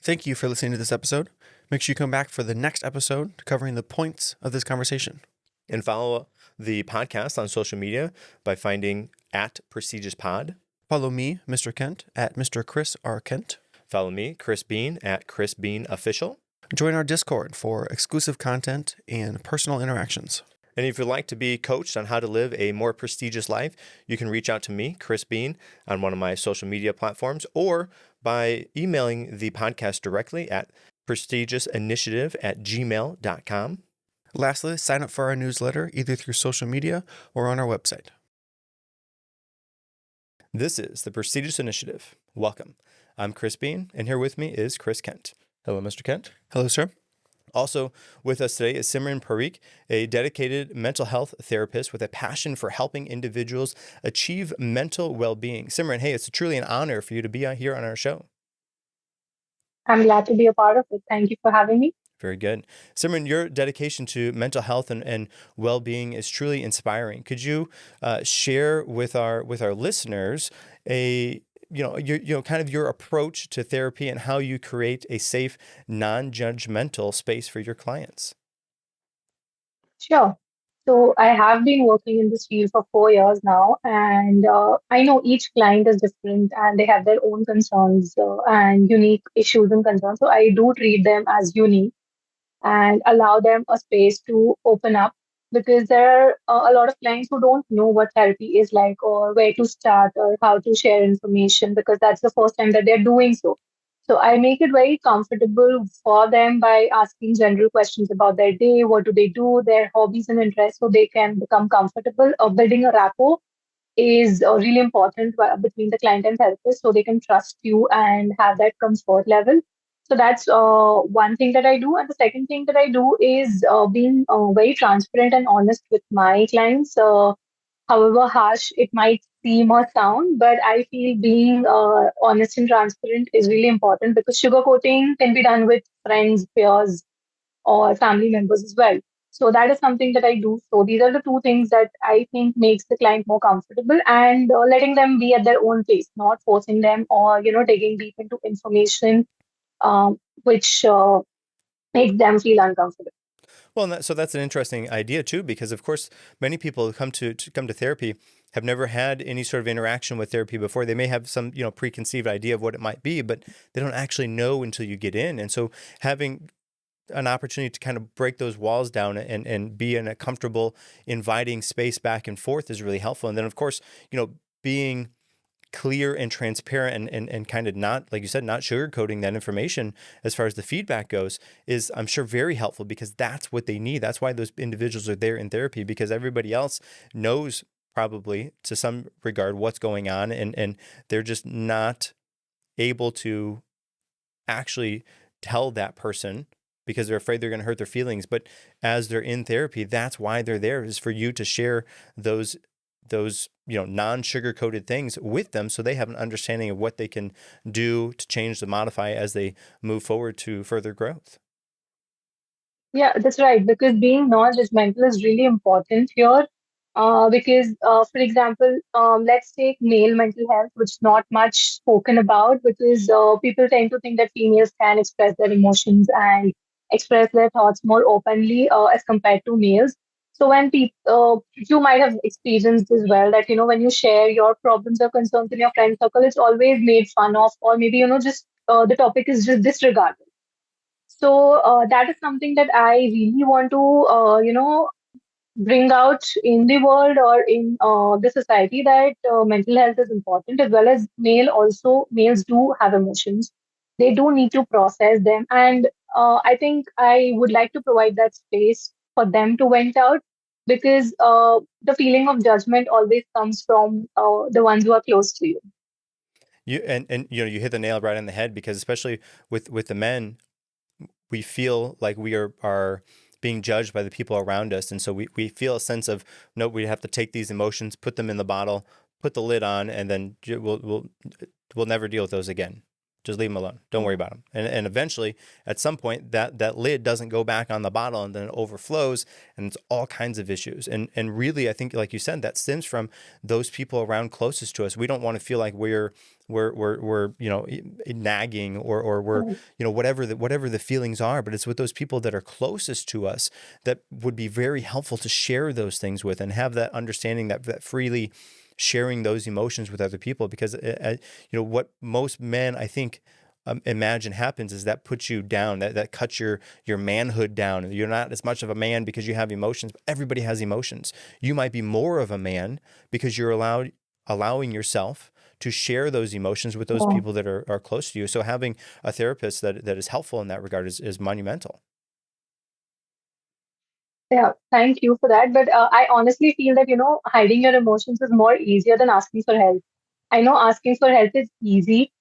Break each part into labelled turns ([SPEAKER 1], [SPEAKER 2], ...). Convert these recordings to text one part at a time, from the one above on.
[SPEAKER 1] Thank you for listening to this episode. Make sure you come back for the next episode covering the points of this conversation.
[SPEAKER 2] And follow the podcast on social media by finding @PrestigiouSPod.
[SPEAKER 1] Follow me, Mr. Kent, at Mr. Chris R. Kent.
[SPEAKER 2] Follow me, Chris Bean, at Chris Bean Official.
[SPEAKER 1] Join our Discord for exclusive content and personal interactions.
[SPEAKER 2] And if you'd like to be coached on how to live a more prestigious life, you can reach out to me, Chris Bean, on one of my social media platforms, or by emailing the podcast directly at prestigiousInitiative@gmail.com.
[SPEAKER 1] Lastly, sign up for our newsletter either through social media or on our website.
[SPEAKER 2] This is the Prestigious Initiative. Welcome. I'm Chris Bean, and here with me is Chris Kent. Hello, Mr. Kent.
[SPEAKER 1] Hello, sir.
[SPEAKER 2] Also with us today is Simran Parekh, a dedicated mental health therapist with a passion for helping individuals achieve mental well-being. Simran, hey, it's truly an honor for you to be here on our show.
[SPEAKER 3] I'm glad to be a part of it. Thank you for having me.
[SPEAKER 2] Very good. Simran, your dedication to mental health and well-being is truly inspiring. Could you share with our listeners your approach to therapy and how you create a safe, non-judgmental space for your clients?
[SPEAKER 3] Sure. So I have been working in this field for 4 years now, and I know each client is different and they have their own concerns and unique issues and concerns. So I do treat them as unique and allow them a space to open up because there are a lot of clients who don't know what therapy is like or where to start or how to share information because that's the first time that they're doing so. So I make it very comfortable for them by asking general questions about their day, what do they do, their hobbies and interests, so they can become comfortable. Building a rapport is really important between the client and therapist, so they can trust you and have that comfort level. So that's one thing that I do, and the second thing that I do is being very transparent and honest with my clients. However harsh it might seem or sound, but I feel being honest and transparent is really important because sugarcoating can be done with friends, peers, or family members as well. So that is something that I do. So these are the two things that I think makes the client more comfortable and letting them be at their own pace, not forcing them or digging deep into information which makes them feel uncomfortable.
[SPEAKER 2] Well, so that's an interesting idea too, because of course, many people who come to therapy have never had any sort of interaction with therapy before. They may have some, preconceived idea of what it might be, but they don't actually know until you get in. And so having an opportunity to kind of break those walls down and be in a comfortable, inviting space back and forth is really helpful. And then of course, being clear and transparent and kind of not, like you said, not sugarcoating that information as far as the feedback goes is, I'm sure, very helpful because that's what they need. That's why those individuals are there in therapy, because everybody else knows probably to some regard what's going on and they're just not able to actually tell that person because they're afraid they're going to hurt their feelings. But as they're in therapy, that's why they're there, is for you to share those non-sugar-coated things with them so they have an understanding of what they can do to change, to modify as they move forward to further growth.
[SPEAKER 3] Yeah, that's right. Because being non-judgmental is really important here. For example, let's take male mental health, which is not much spoken about because people tend to think that females can express their emotions and express their thoughts more openly as compared to males. So when people, you might have experienced as well that, when you share your problems or concerns in your friend circle, it's always made fun of, or maybe, just the topic is just disregarded. So that is something that I really want to, bring out in the world or in the society that mental health is important as well as males do have emotions. They do need to process them. And I think I would like to provide that space for them to vent out because the feeling of judgment always comes from the ones who are close to you.
[SPEAKER 2] You hit the nail right on the head, because especially with the men, we feel like we are being judged by the people around us. And so we feel a sense of, no, we have to take these emotions, put them in the bottle, put the lid on, and then we'll never deal with those again. Just leave them alone. Don't worry about them. And eventually, at some point, that lid doesn't go back on the bottle, and then it overflows, and it's all kinds of issues. And really, I think, like you said, that stems from those people around closest to us. We don't want to feel like we're nagging, or we're whatever the feelings are, but it's with those people that are closest to us that would be very helpful to share those things with, and have that understanding, that freely sharing those emotions with other people. Because what most men, I think, imagine happens is that puts you down, that cuts your manhood down. You're not as much of a man because you have emotions, but everybody has emotions. You might be more of a man because you're allowing yourself to share those emotions with those
[SPEAKER 3] Yeah.
[SPEAKER 2] people that are close to you. So having a therapist that is helpful in that regard is monumental.
[SPEAKER 3] Yeah, thank you for that. But I honestly feel that, hiding your emotions is more easier than asking for help. I know asking for help is easy,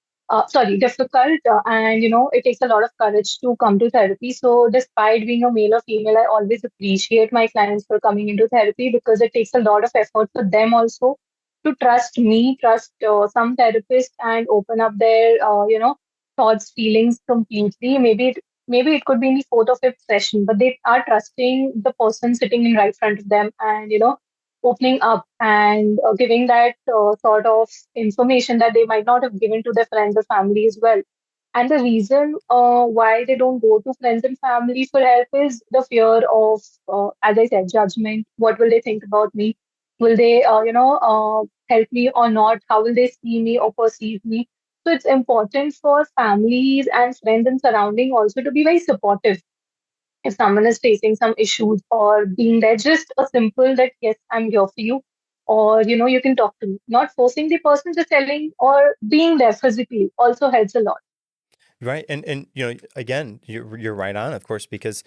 [SPEAKER 3] sorry, difficult, and, it takes a lot of courage to come to therapy. So, despite being a male or female, I always appreciate my clients for coming into therapy because it takes a lot of effort for them also to trust me, trust some therapist, and open up their, thoughts, feelings completely. Maybe it could be in the fourth or fifth session, but they are trusting the person sitting in right front of them, and opening up and giving that sort of information that they might not have given to their friends or family as well. And the reason why they don't go to friends and family for help is the fear of, as I said, judgment. What will they think about me? Will they, help me or not? How will they see me or perceive me? So it's important for families and friends and surrounding also to be very supportive if someone is facing some issues or being there, just a simple that, yes, I'm here for you. Or, you can talk to me. Not forcing the person, just telling or being there physically also helps a lot.
[SPEAKER 2] Right. And again, you're right on, of course, because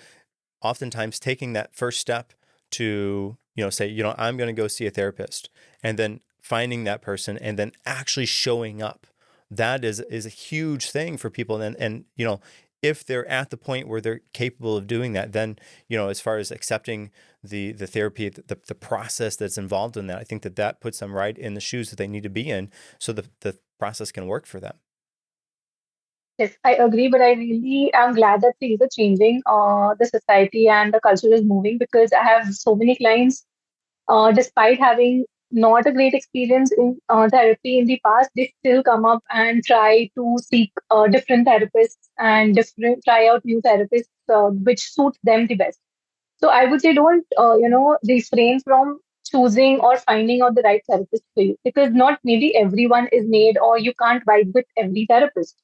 [SPEAKER 2] oftentimes taking that first step to, say, I'm going to go see a therapist, and then finding that person and then actually showing up, that is a huge thing for people. And if they're at the point where they're capable of doing that, then, as far as accepting the therapy, the process that's involved in that, I think that puts them right in the shoes that they need to be in, so the process can work for them.
[SPEAKER 3] Yes, I agree, but I really am glad that things are changing. The society and the culture is moving because I have so many clients, despite having not a great experience in therapy in the past, they still come up and try to seek different therapists and try out new therapists which suit them the best. So I would say don't, refrain from choosing or finding out the right therapist for you because not maybe everyone is made or you can't vibe with every therapist.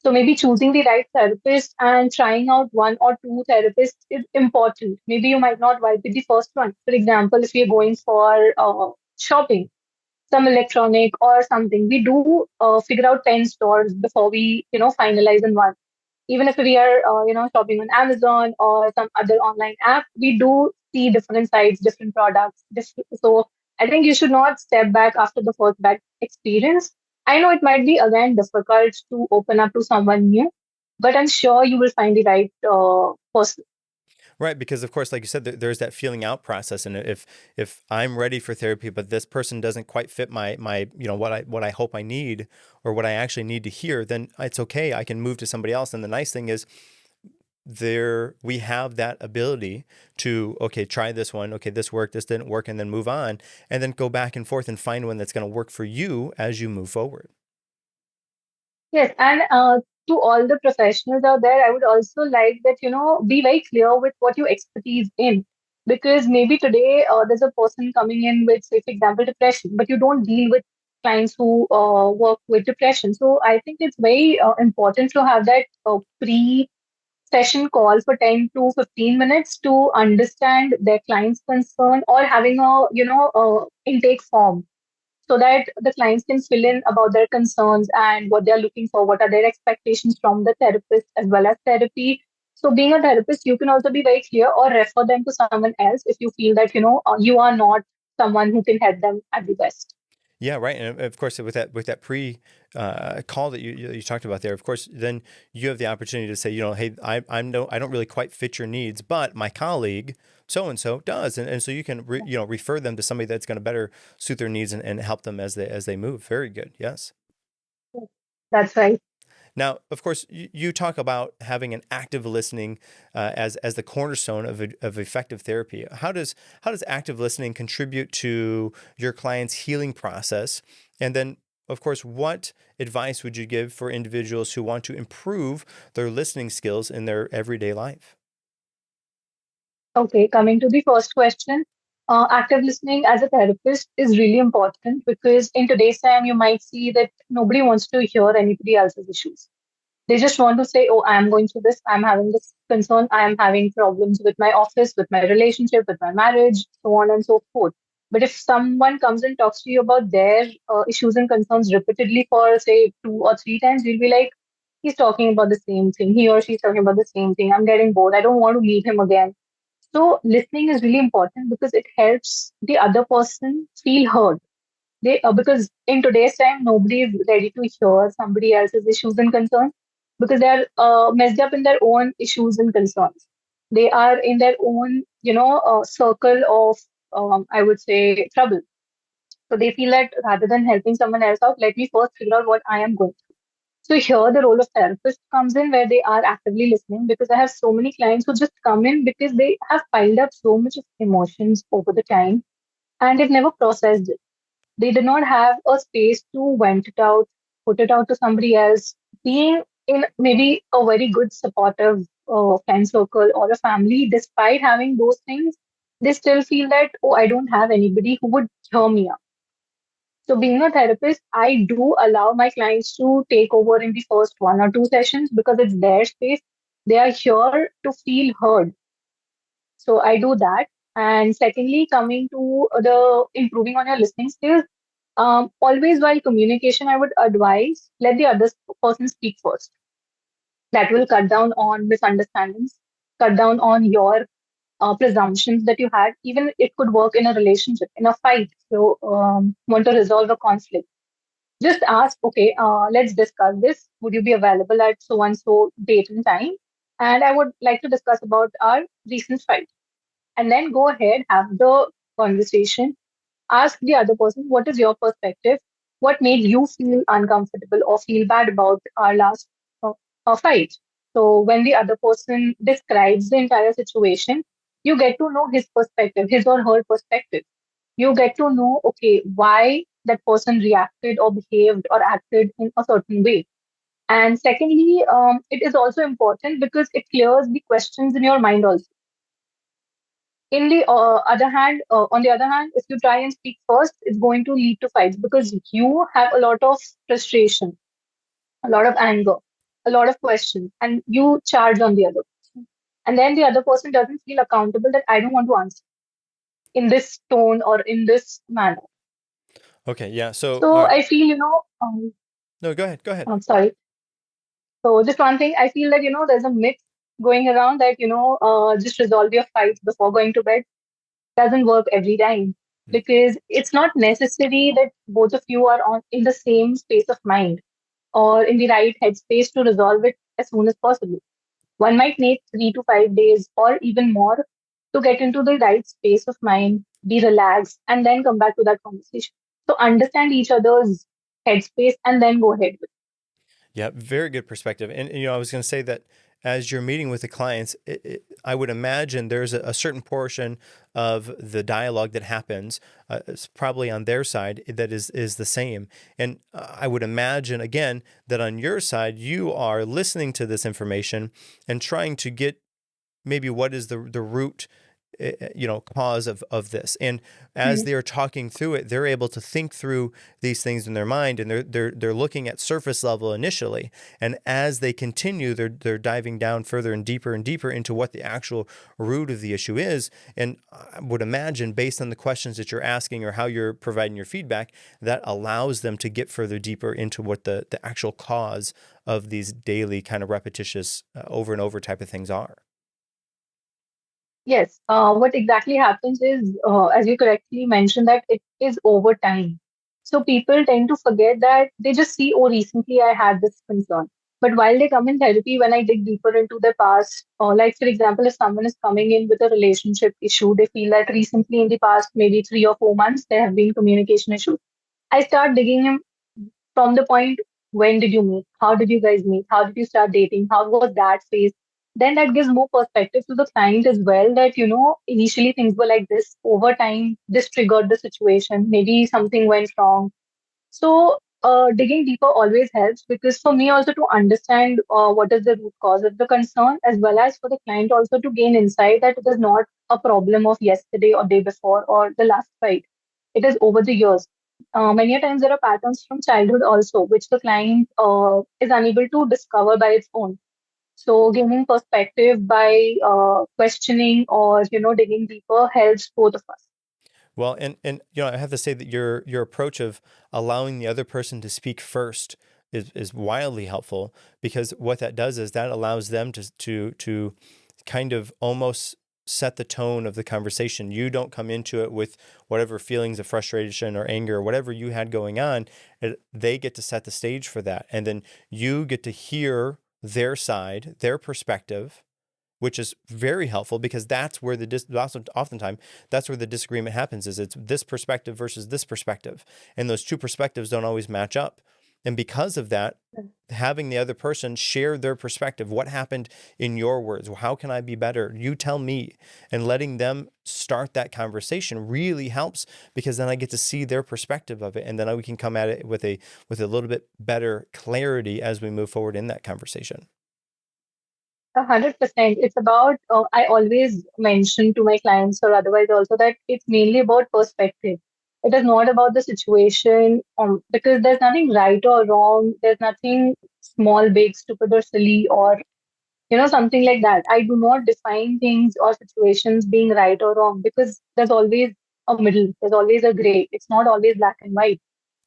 [SPEAKER 3] So maybe choosing the right therapist and trying out one or two therapists is important. Maybe you might not vibe with the first one. For example, if you're going for shopping, some electronic or something, we do figure out 10 stores before we, finalize on one. Even if we are, shopping on Amazon or some other online app, we do see different sites, different products. So I think you should not step back after the first bad experience. I know it might be again difficult to open up to someone new, but I'm sure you will find the right person.
[SPEAKER 2] Right, because of course, like you said, there's that feeling out process, and if I'm ready for therapy, but this person doesn't quite fit my what I hope I need, or what I actually need to hear, then it's okay. I can move to somebody else. And the nice thing is, there we have that ability to, okay, try this one, okay, this worked, this didn't work, and then move on, and then go back and forth and find one that's going to work for you as you move forward.
[SPEAKER 3] Yes, and to all the professionals out there, I would also like that, be very clear with what your expertise in. Because maybe today there's a person coming in with, say, for example, depression, but you don't deal with clients who work with depression. So I think it's very important to have that pre-session call for 10 to 15 minutes to understand their client's concern or having a, intake form so that the clients can fill in about their concerns and what they're looking for, what are their expectations from the therapist as well as therapy. So being a therapist, you can also be very clear or refer them to someone else if you feel that, you are not someone who can help them at the best.
[SPEAKER 2] Yeah, right. And of course, with that pre call that you talked about there, of course, then you have the opportunity to say, hey, I don't really quite fit your needs, but my colleague so and so does, and so you can refer them to somebody that's going to better suit their needs, and help them as they move. Very good. Yes.
[SPEAKER 3] That's right.
[SPEAKER 2] Now, of course, you talk about having an active listening as the cornerstone of effective therapy. How does active listening contribute to your client's healing process? And then, of course, what advice would you give for individuals who want to improve their listening skills in their everyday life?
[SPEAKER 3] Okay, coming to the first question, active listening as a therapist is really important because in today's time, you might see that nobody wants to hear anybody else's issues. They just want to say, oh, I am going through this, I'm having this concern, I am having problems with my office, with my relationship, with my marriage, so on and so forth. But if someone comes and talks to you about their issues and concerns repeatedly for, say, 2 or 3 times, you'll be like, he's talking about the same thing. He or she's talking about the same thing. I'm getting bored. I don't want to meet him again. So listening is really important because it helps the other person feel heard. Because in today's time, nobody is ready to hear somebody else's issues and concerns because they're messed up in their own issues and concerns. They are in their own, circle of, I would say, trouble. So they feel that rather than helping someone else out, let me first figure out what I am going through. So here the role of therapist comes in where they are actively listening because I have so many clients who just come in because they have piled up so much of emotions over the time and they've never processed it. They did not have a space to vent it out, put it out to somebody else. Being in maybe a very good supportive friend circle or a family, despite having those things, they still feel that, oh, I don't have anybody who would hear me out. So being a therapist, I do allow my clients to take over in the first 1 or 2 sessions because it's their space. They are here to feel heard. So I do that. And secondly, coming to the improving on your listening skills, always while communication, I would advise let the other person speak first. That will cut down on misunderstandings, cut down on your presumptions that you had. Even it could work in a relationship, in a fight. So want to resolve a conflict. Just ask, okay, let's discuss this. Would you be available at so and so date and time? And I would like to discuss about our recent fight. And then go ahead, have the conversation, ask the other person, what is your perspective? What made you feel uncomfortable or feel bad about our last uh, fight? So when the other person describes the entire situation, you get to know his perspective, his or her perspective. You get to know, okay, why that person reacted or behaved or acted in a certain way. And secondly, it is also important because it clears the questions in your mind also. On the other hand, if you try and speak first, it's going to lead to fights because you have a lot of frustration, a lot of anger, a lot of questions, and you charge on the other person. And then the other person doesn't feel accountable that I don't want to answer in this tone or in this manner.
[SPEAKER 2] Okay, yeah. So, all
[SPEAKER 3] So
[SPEAKER 2] right.
[SPEAKER 3] I feel,
[SPEAKER 2] No, go ahead. Go ahead.
[SPEAKER 3] I'm sorry. So just one thing, I feel that, there's a myth going around that, just resolve your fights before going to bed. Doesn't work every time because it's not necessary that both of you are on in the same space of mind or in the right headspace to resolve it as soon as possible. One might need 3 to 5 days or even more to get into the right space of mind, be relaxed, and then come back to that conversation. So understand each other's headspace and then go ahead with
[SPEAKER 2] Yeah, very good perspective. And I was going to say that as you're meeting with the clients, I would imagine there's a certain portion of the dialogue that happens, it's probably on their side, that is the same. And I would imagine again that on your side, you are listening to this information and trying to get maybe what is the root cause of this. And as
[SPEAKER 3] it.
[SPEAKER 2] they're talking through it, they're able to think through these things in their mind, and they're looking at surface level initially, and as they continue, they're diving down further and deeper into what the actual root of the issue is. And I would imagine, based on the questions that you're asking or how you're providing your feedback, that allows them to get further deeper into what the actual cause of these daily kind of repetitious over and over type of things are.
[SPEAKER 3] Yes, what exactly happens is, as you correctly mentioned, that it is over time. So people tend to forget that they just see, oh, recently I had this concern. But while they come in therapy, when I dig deeper into their past, like for example, if someone is coming in with a relationship issue, they feel that recently in the past, maybe 3 or 4 months, there have been communication issues. I start digging in from the point. When did you meet? How did you guys meet? How did you start dating? How was that phase? Then that gives more perspective to the client as well, that, initially things were like this. Over time, this triggered the situation. Maybe something went wrong. So, digging deeper always helps, because for me also to understand what is the root cause of the concern, as well as for the client also to gain insight that it is not a problem of yesterday or day before or the last fight. It is over the years. Many a times there are patterns from childhood also, which the client is unable to discover by its own. So, gaining perspective by questioning or digging deeper helps both of us.
[SPEAKER 2] Well, and I have to say that your approach of allowing the other person to speak first is wildly helpful, because what that does is that allows them to kind of almost set the tone of the conversation. You don't come into it with whatever feelings of frustration or anger or whatever you had going on. They get to set the stage for that, and then you get to hear their side, their perspective, which is very helpful, because that's where oftentimes that's where the disagreement happens, is it's this perspective versus this perspective, and those two perspectives don't always match up. And because of that, having the other person share their perspective, what happened in your words, how can I be better, you tell me, and letting them start that conversation really helps, because then I get to see their perspective of it, and then we can come at it with a little bit better clarity as we move forward in that conversation.
[SPEAKER 3] 100%. It's about, I always mention to my clients or otherwise also, that it's mainly about perspective. It is not about the situation, because there's nothing right or wrong. There's nothing small, big, stupid, or silly, or, something like that. I do not define things or situations being right or wrong, because there's always a middle, there's always a gray. It's not always black and white.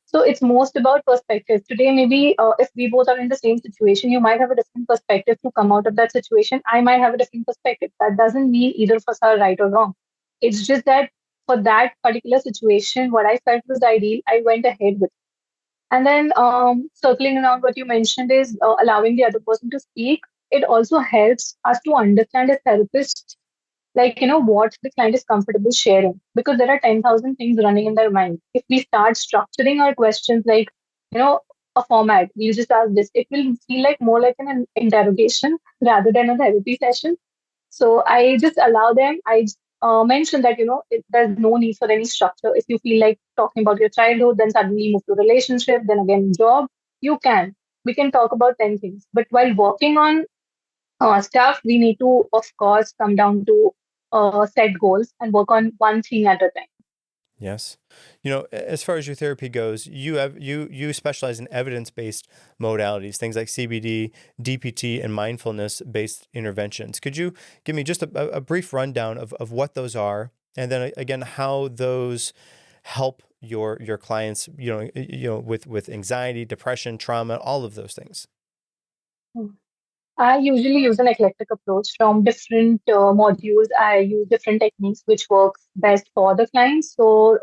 [SPEAKER 3] So it's most about perspective. Today, maybe if we both are in the same situation, you might have a different perspective to come out of that situation. I might have a different perspective. That doesn't mean either of us are right or wrong. It's just that for that particular situation, what I felt was ideal, I went ahead with. And then circling around what you mentioned is allowing the other person to speak. It also helps us to understand as therapists, like, what the client is comfortable sharing, because there are 10,000 things running in their mind. If we start structuring our questions like, you know a format, we'll just ask this, it will feel like more like an interrogation rather than a therapy session. So I just allow them. I mention that, there's no need for any structure. If you feel like talking about your childhood, then suddenly move to relationship, then again job, you can, we can talk about 10 things. But while working on stuff, we need to, of course, come down to set goals and work on one thing at a time.
[SPEAKER 2] Yes. As far as your therapy goes, you specialize in evidence-based modalities, things like CBD, DPT, and mindfulness-based interventions. Could you give me just a brief rundown of what those are, and then again how those help your clients, with anxiety, depression, trauma, all of those things?
[SPEAKER 3] I usually use an eclectic approach from different modules. I use different techniques which works best for the clients. So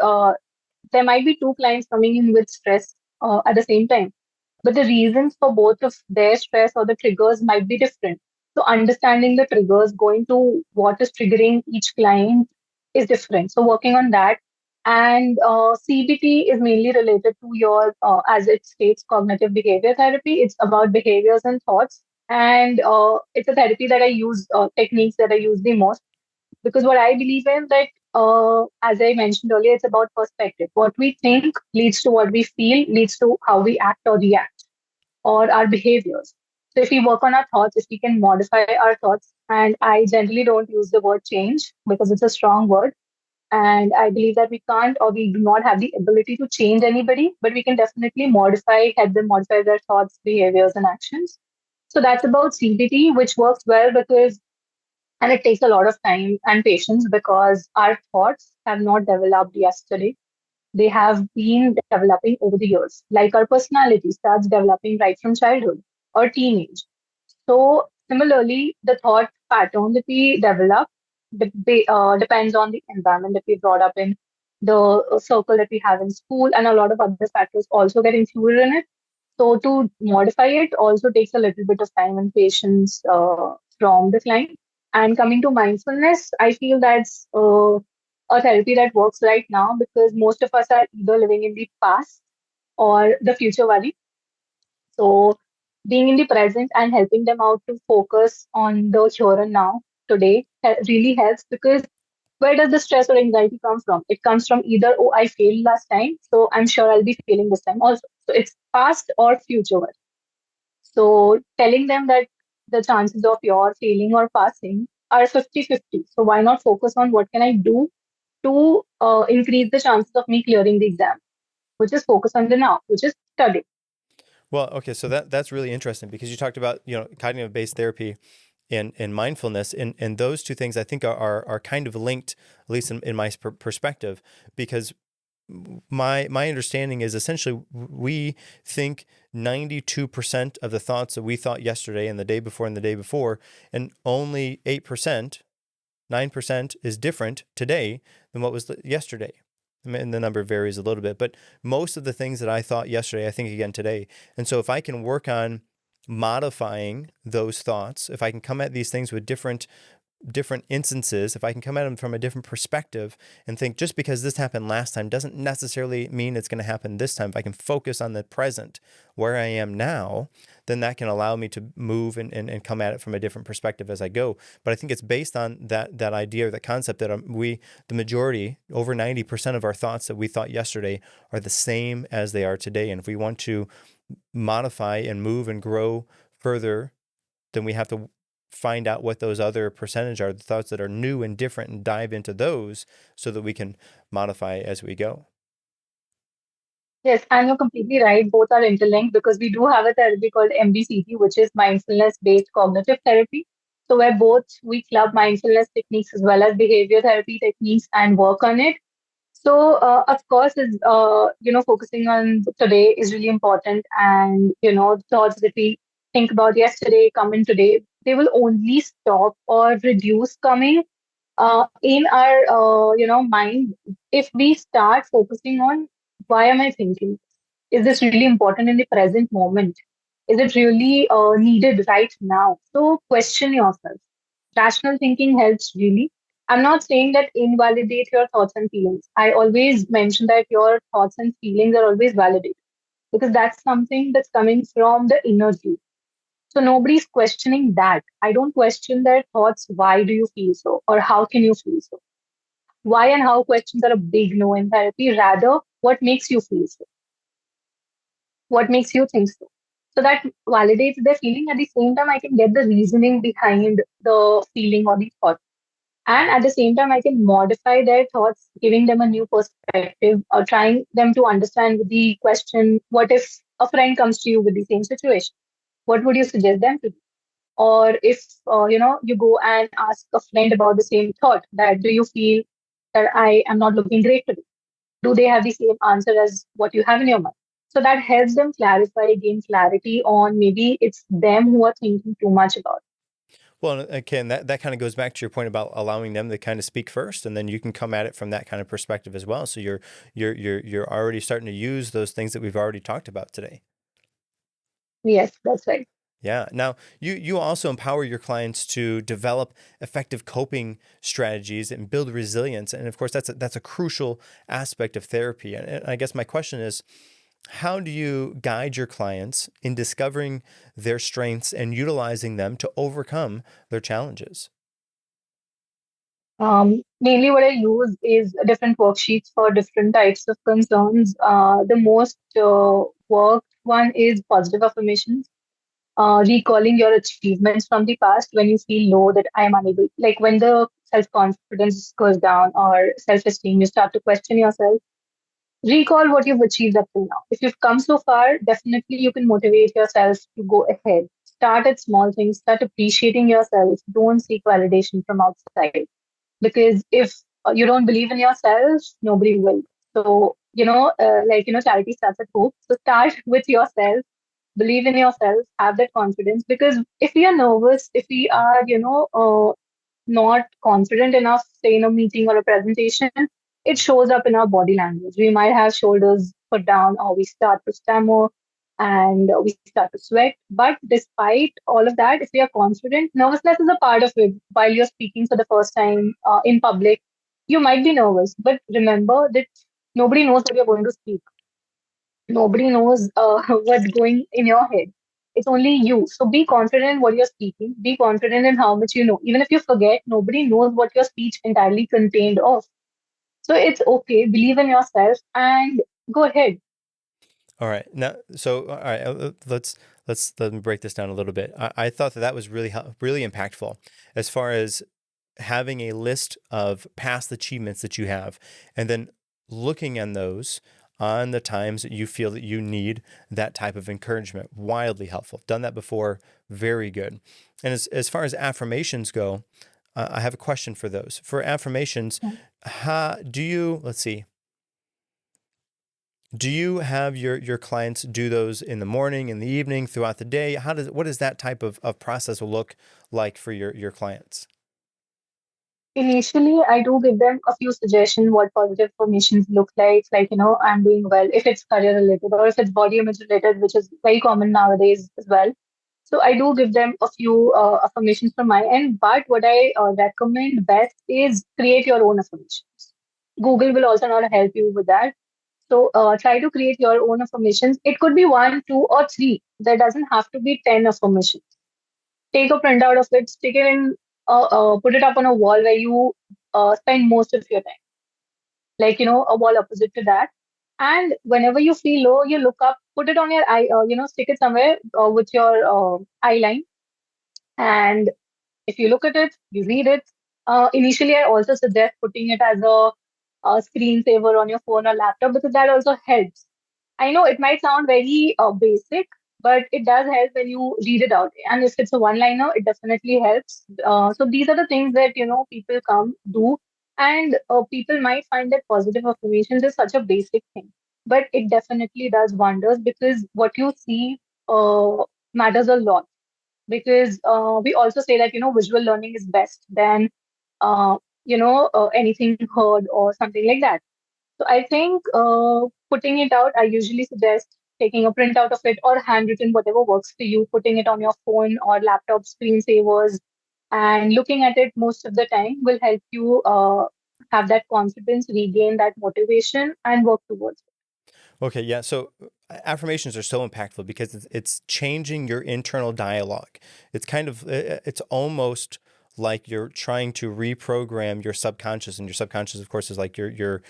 [SPEAKER 3] there might be two clients coming in with stress at the same time, but the reasons for both of their stress or the triggers might be different. So understanding the triggers, going to what is triggering each client is different. So working on that. And CBT is mainly related to your, as it states, cognitive behavior therapy. It's about behaviors and thoughts. And it's a therapy that I use, techniques that I use the most, because what I believe in that, as I mentioned earlier, it's about perspective. What we think leads to what we feel, leads to how we act or react, or our behaviors. So if we work on our thoughts, if we can modify our thoughts, and I generally don't use the word change because it's a strong word. And I believe that we can't, or we do not have the ability to change anybody, but we can definitely help them modify their thoughts, behaviors, and actions. So that's about CBT, which works well because, and it takes a lot of time and patience, because our thoughts have not developed yesterday. They have been developing over the years. Like our personality starts developing right from childhood or teenage. So similarly, the thought pattern that we develop depends on the environment that we brought up in, the circle that we have in school, and a lot of other factors also get included in it. So to modify it also takes a little bit of time and patience from the client. And coming to mindfulness, I feel that's a therapy that works right now, because most of us are either living in the past or the future valley. So being in the present and helping them out to focus on the here and now today really helps, because where does the stress or anxiety come from? It comes from either, oh, I failed last time, so I'm sure I'll be failing this time also. So it's past or future. So telling them that the chances of your failing or passing are 50-50. So why not focus on what can I do to increase the chances of me clearing the exam, which is focus on the now, which is study.
[SPEAKER 2] Well, okay, so that's really interesting because you talked about, cognitive based therapy and mindfulness, and those two things I think are kind of linked, at least in my perspective, because my understanding is essentially we think 92% of the thoughts that we thought yesterday and the day before and the day before, and only 8%, 9% is different today than what was yesterday. And the number varies a little bit, but most of the things that I thought yesterday, I think again today. And so if I can work on modifying those thoughts, if I can come at these things with different instances, if I can come at them from a different perspective and think just because this happened last time doesn't necessarily mean it's going to happen this time. If I can focus on the present, where I am now, then that can allow me to move and come at it from a different perspective as I go. But I think it's based on that idea or that concept that the majority, over 90% of our thoughts that we thought yesterday are the same as they are today. And if we want to modify and move and grow further, then we have to find out what those other percentage are, the thoughts that are new and different, and dive into those so that we can modify as we go.
[SPEAKER 3] Yes, and you're completely right. Both are interlinked because we do have a therapy called MBCT, which is mindfulness based cognitive therapy. So where both we club mindfulness techniques as well as behavior therapy techniques and work on it. So, of course, focusing on today is really important. And, thoughts that we think about yesterday come in today, they will only stop or reduce coming in our, mind if we start focusing on why am I thinking? Is this really important in the present moment? Is it really needed right now? So question yourself. Rational thinking helps really. I'm not saying that invalidate your thoughts and feelings. I always mention that your thoughts and feelings are always validated, because that's something that's coming from the inner you. So nobody's questioning that. I don't question their thoughts. Why do you feel so? Or how can you feel so? Why and how questions are a big no in therapy. Rather, what makes you feel so? What makes you think so? So that validates their feeling. At the same time, I can get the reasoning behind the feeling or the thought. And at the same time, I can modify their thoughts, giving them a new perspective or trying them to understand with the question, what if a friend comes to you with the same situation? What would you suggest them to do? Or if, you go and ask a friend about the same thought, that do you feel that I am not looking great today? Do they have the same answer as what you have in your mind? So that helps them clarify, gain clarity on maybe it's them who are thinking too much about it.
[SPEAKER 2] Well, again, that kind of goes back to your point about allowing them to kind of speak first, and then you can come at it from that kind of perspective as well. So you're already starting to use those things that we've already talked about today.
[SPEAKER 3] Yes, that's right.
[SPEAKER 2] Yeah. Now, you also empower your clients to develop effective coping strategies and build resilience, and of course, that's a crucial aspect of therapy. And I guess my question is, how do you guide your clients in discovering their strengths and utilizing them to overcome their challenges?
[SPEAKER 3] Mainly what I use is different worksheets for different types of concerns. The most worked one is positive affirmations, recalling your achievements from the past when you feel low, that I am unable, like when the self confidence goes down or self esteem, you start to question yourself. Recall what you've achieved up till now. If you've come so far, definitely you can motivate yourself to go ahead. Start at small things, start appreciating yourself. Don't seek validation from outside, because if you don't believe in yourself, nobody will. So charity starts at home. So start with yourself, believe in yourself, have that confidence. Because if we are nervous, if we are not confident enough, say in a meeting or a presentation, it shows up in our body language. We might have shoulders put down, or we start to stammer, and we start to sweat. But despite all of that, if we are confident, nervousness is a part of it. While you're speaking for the first time in public, you might be nervous, but remember that nobody knows what you're going to speak. Nobody knows what's going in your head. It's only you. So be confident in what you're speaking. Be confident in how much you know. Even if you forget, nobody knows what your speech entirely contained of. So it's okay. Believe in yourself and go ahead.
[SPEAKER 2] All right. Now, so all right, let's let me break this down a little bit. I thought that was really really impactful as far as having a list of past achievements that you have, and then looking on those on the times that you feel that you need that type of encouragement. Wildly helpful. Done that before. Very good. And as far as affirmations go, I have a question for those. For affirmations, how do you? Let's see. Do you have your clients do those in the morning, in the evening, throughout the day? What does that type of process look like for your clients?
[SPEAKER 3] Initially, I do give them a few suggestions what positive affirmations look like, I'm doing well, if it's career related or if it's body image related, which is very common nowadays as well. So I do give them a few affirmations from my end, but what I recommend best is create your own affirmations. Google will also not help you with that. So try to create your own affirmations. It could be one, two, or three. There doesn't have to be 10 affirmations. Take a printout of it, stick it in, put it up on a wall where you spend most of your time, like, a wall opposite to that. And whenever you feel low, you look up, put it on your eye, stick it somewhere with your eye line. And if you look at it, you read it. Initially, I also suggest putting it as a screensaver on your phone or laptop because that also helps. I know it might sound very basic, but it does help when you read it out. And if it's a one-liner, it definitely helps. So these are the things that, people come do. And people might find that positive affirmations is such a basic thing, but it definitely does wonders because what you see matters a lot. Because we also say that, visual learning is best than, anything heard or something like that. So I think putting it out, I usually suggest taking a printout of it or handwritten, whatever works for you, putting it on your phone or laptop screensavers and looking at it most of the time will help you have that confidence, regain that motivation, and work towards it.
[SPEAKER 2] Okay, yeah. So affirmations are so impactful because it's changing your internal dialogue. It's kind of it's almost like you're trying to reprogram your subconscious, and your subconscious, of course, is like your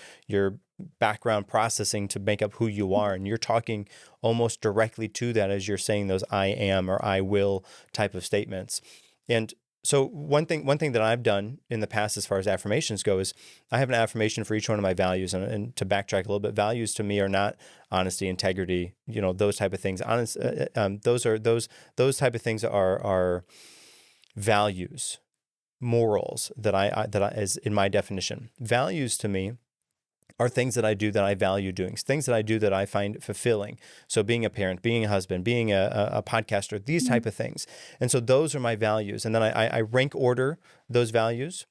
[SPEAKER 2] background processing to make up who you are, and you're talking almost directly to that as you're saying those "I am" or "I will" type of statements. And so one thing that I've done in the past as far as affirmations go is I have an affirmation for each one of my values. And to backtrack a little bit, values to me are not honesty, integrity, those type of things. Those type of things are values, morals that I is in my definition. Values to me are things that I do that I value doing, things that I do that I find fulfilling. So being a parent, being a husband, being a podcaster, these type of things. And so those are my values. And then I rank order those values.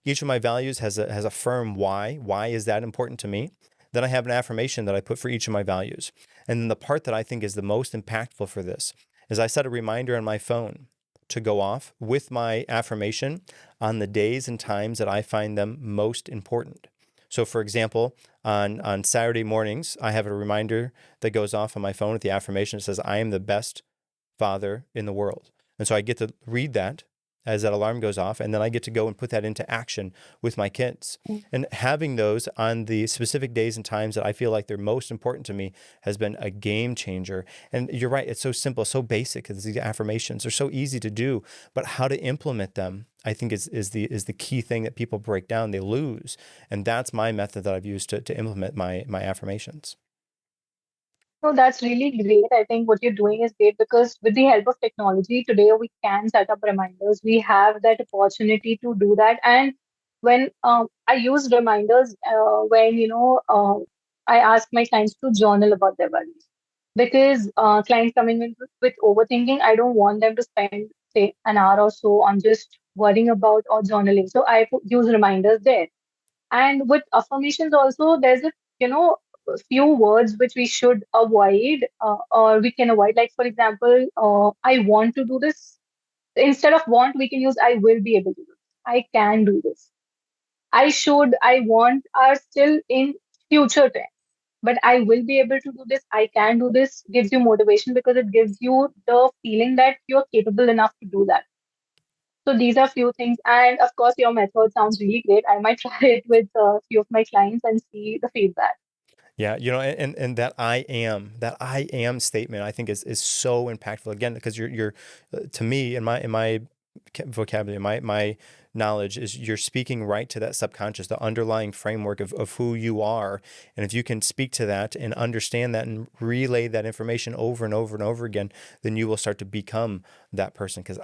[SPEAKER 2] Each of my values has a firm why. Why is that important to me? Then I have an affirmation that I put for each of my values. And then the part that I think is the most impactful for this is I set a reminder on my phone to go off with my affirmation on the days and times that I find them most important. So, for example, on Saturday mornings, I have a reminder that goes off on my phone with the affirmation that says, I am the best father in the world. And so I get to read that as that alarm goes off, and then I get to go and put that into action with my kids. And having those on the specific days and times that I feel like they're most important to me has been a game changer. And you're right, it's so simple, so basic, because these affirmations are so easy to do, but how to implement them, I think is the key thing that people break down, they lose. And that's my method that I've used to implement my affirmations.
[SPEAKER 3] So that's really great. I think what you're doing is great because with the help of technology today, we can set up reminders. We have that opportunity to do that. And when I use reminders, when I ask my clients to journal about their worries, because clients coming in with overthinking, I don't want them to spend say an hour or so on just worrying about or journaling. So I use reminders there. And with affirmations also, there's a few words which we should avoid or we can avoid. Like, for example, I want to do this. Instead of want, we can use I will be able to do this. I can do this. I should, I want are still in future tense. but I will be able to do this. I can do this gives you motivation because it gives you the feeling that you're capable enough to do that. So these are few things. And of course, your method sounds really great. I might try it with a few of my clients and see the feedback.
[SPEAKER 2] Yeah, and that I am statement I think is so impactful again because you're to me in my vocabulary, my knowledge is you're speaking right to that subconscious, the underlying framework of who you are. And if you can speak to that and understand that and relay that information over and over and over again, then you will start to become that person. Because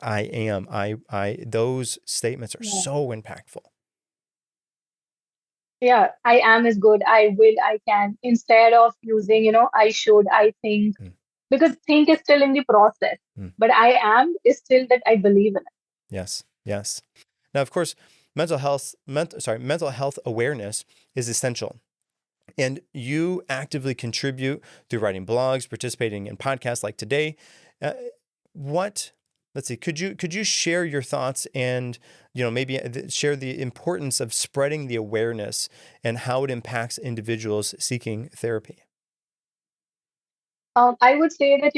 [SPEAKER 2] those statements are
[SPEAKER 3] Yeah.
[SPEAKER 2] so impactful.
[SPEAKER 3] Yeah, I am is good. I will, I can. Instead of using, I should, I think,
[SPEAKER 2] Mm,
[SPEAKER 3] because think is still in the process.
[SPEAKER 2] mm.
[SPEAKER 3] But I am is still that I believe in it.
[SPEAKER 2] Yes, yes. Now, of course, mental health awareness is essential. And you actively contribute through writing blogs, participating in podcasts like today. Uh, what, let's see, could you share your thoughts and maybe share the importance of spreading the awareness and how it impacts individuals seeking therapy?
[SPEAKER 3] I would say that,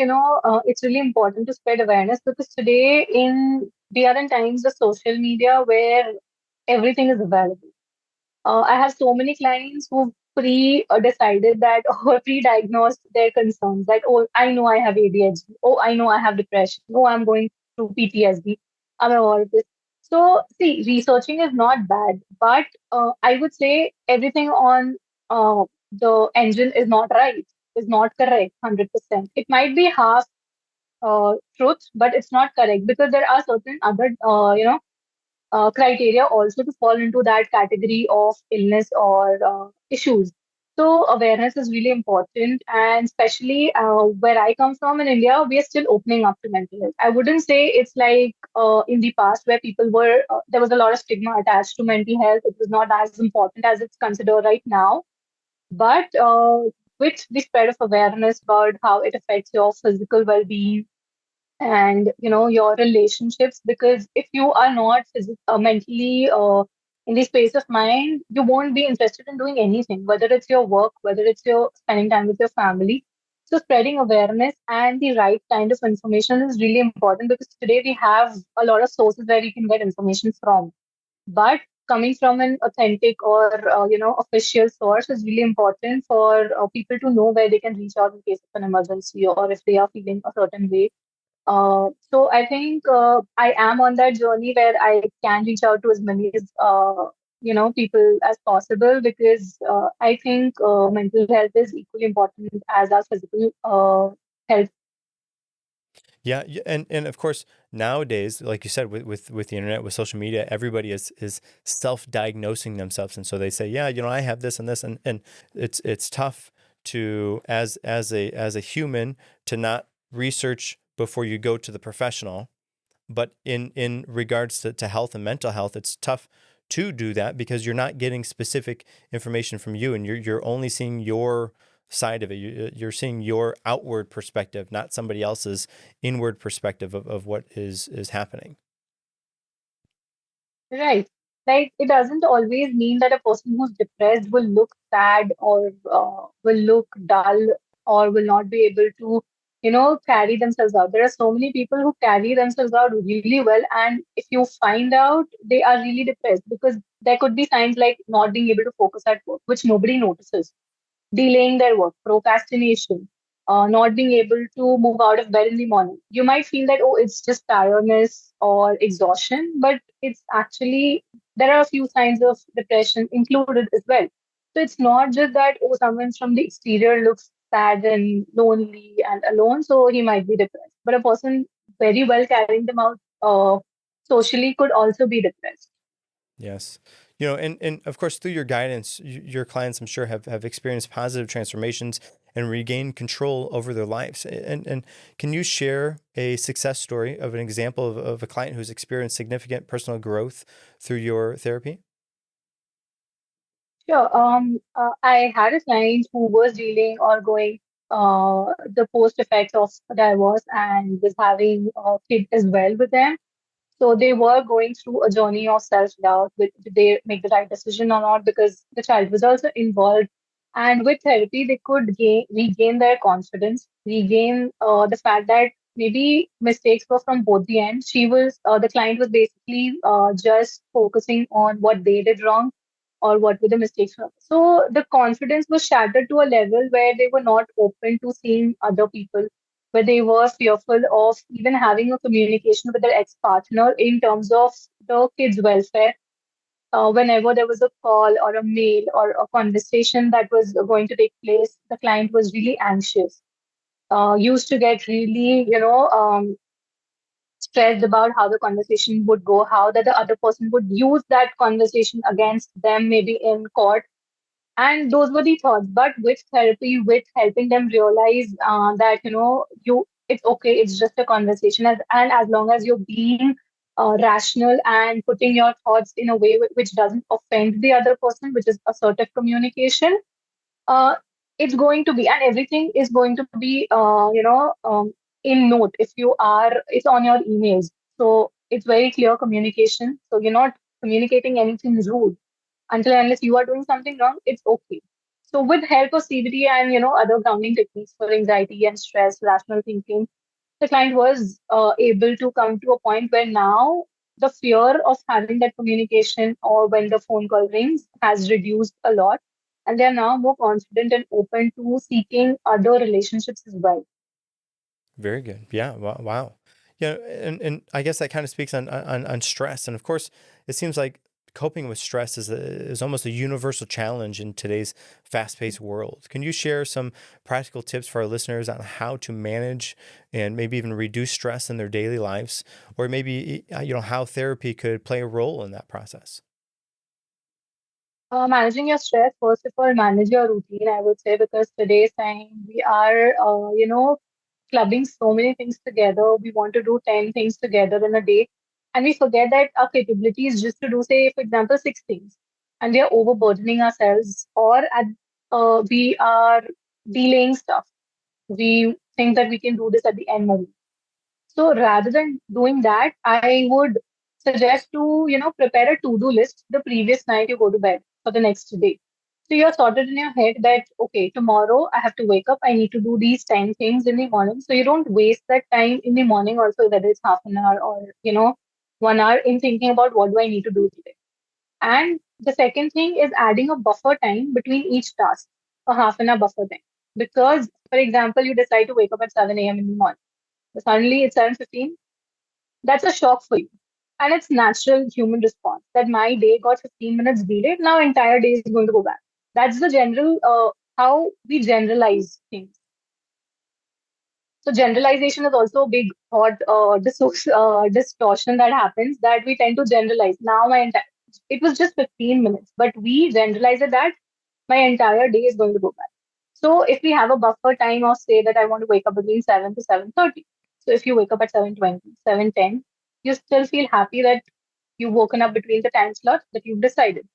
[SPEAKER 3] it's really important to spread awareness because today we are in times of social media where everything is available. I have so many clients who pre-decided that or pre-diagnosed their concerns that, oh, I know I have ADHD. Oh, I know I have depression. Oh, I'm going through PTSD. I'm all of this. So, see, researching is not bad, but I would say everything on the engine is not right, is not correct 100%. It might be half truth, but it's not correct because there are certain other, criteria also to fall into that category of illness or issues. So awareness is really important, and especially where I come from in India, we are still opening up to mental health. I wouldn't say it's like in the past where people were there was a lot of stigma attached to mental health. It was not as important as it's considered right now. But with the spread of awareness about how it affects your physical well-being and your relationships, because if you are not mentally in the space of mind, you won't be interested in doing anything, whether it's your work, whether it's your spending time with your family. So spreading awareness and the right kind of information is really important because today we have a lot of sources where you can get information from, but coming from an authentic or official source is really important for people to know where they can reach out in case of an emergency or if they are feeling a certain way. So I think I am on that journey where I can reach out to as many as people as possible because I think mental health is equally important as our physical health.
[SPEAKER 2] Yeah, and of course nowadays, like you said, with the internet, with social media, everybody is self-diagnosing themselves, and so they say, yeah, I have this and this, and it's tough to as a human to not research before you go to the professional. But in regards to health and mental health, it's tough to do that because you're not getting specific information from you, and you're only seeing your side of it. You're seeing your outward perspective, not somebody else's inward perspective of what is happening.
[SPEAKER 3] Right. Like it doesn't always mean that a person who's depressed will look sad or will look dull or will not be able to, carry themselves out. There are so many people who carry themselves out really well. And if you find out they are really depressed, because there could be signs like not being able to focus at work, which nobody notices, delaying their work, procrastination, not being able to move out of bed in the morning. You might feel that, oh, it's just tiredness or exhaustion, but it's actually, there are a few signs of depression included as well. So it's not just that, oh, someone from the exterior looks sad and lonely and alone, so he might be depressed. But a person very well carrying them out socially could also be depressed.
[SPEAKER 2] Yes. And of course, through your guidance, your clients, I'm sure, have experienced positive transformations and regained control over their lives. And can you share a success story of an example of a client who's experienced significant personal growth through your therapy?
[SPEAKER 3] Sure. I had a client who was dealing or going the post effects of divorce and was having a kid as well with them. So they were going through a journey of self doubt. Did they make the right decision or not? Because the child was also involved. And with therapy, they could regain their confidence, regain the fact that maybe mistakes were from both the ends. The client was basically just focusing on what they did wrong or what were the mistakes from. So the confidence was shattered to a level where they were not open to seeing other people, where they were fearful of even having a communication with their ex-partner in terms of the kids' welfare. Whenever there was a call or a mail or a conversation that was going to take place, the client was really anxious. Used to get really, stressed about how the conversation would go, how that the other person would use that conversation against them, maybe in court. And those were the thoughts. But with therapy, with helping them realize that it's okay, it's just a conversation, and as long as you're being rational and putting your thoughts in a way which doesn't offend the other person, which is assertive communication, uh, it's going to be, and everything is going to be, in note. If you are, it's on your emails. So it's very clear communication. So you're not communicating anything rude until and unless you are doing something wrong, it's okay. So with help of CBT and other grounding techniques for anxiety and stress, rational thinking, the client was able to come to a point where now the fear of having that communication or when the phone call rings has reduced a lot, and they are now more confident and open to seeking other relationships as well.
[SPEAKER 2] Very good. Yeah. Wow. Wow. Yeah. And I guess that kind of speaks on stress. And of course, it seems like coping with stress is almost a universal challenge in today's fast-paced world. Can you share some practical tips for our listeners on how to manage and maybe even reduce stress in their daily lives, or maybe how therapy could play a role in that process?
[SPEAKER 3] Managing your stress, first of all, manage your routine, I would say, because today's time we are, clubbing so many things together. We want to do 10 things together in a day. And we forget that our capability is just to do, say, for example, 6 things. And we are overburdening ourselves, or we are delaying stuff. We think that we can do this at the end moment. So rather than doing that, I would suggest to, prepare a to-do list the previous night you go to bed for the next day. So you're sorted in your head that, okay, tomorrow I have to wake up. I need to do these 10 things in the morning. So you don't waste that time in the morning also, whether it's half an hour or, 1 hour in thinking about what do I need to do today. And the second thing is adding a buffer time between each task, a half an hour buffer time. Because, for example, you decide to wake up at 7 a.m. in the morning. But suddenly it's 7:15. That's a shock for you. And it's natural human response that my day got 15 minutes delayed. Now entire day is going to go back. That's the general, how we generalize things. So generalization is also a big thought distortion that happens, that we tend to generalize. Now it was just 15 minutes, but we generalize it that my entire day is going to go back. So if we have a buffer time of, say that I want to wake up between 7 to 7:30. So if you wake up at 7:20, 7:10, you still feel happy that you've woken up between the time slots that you've decided.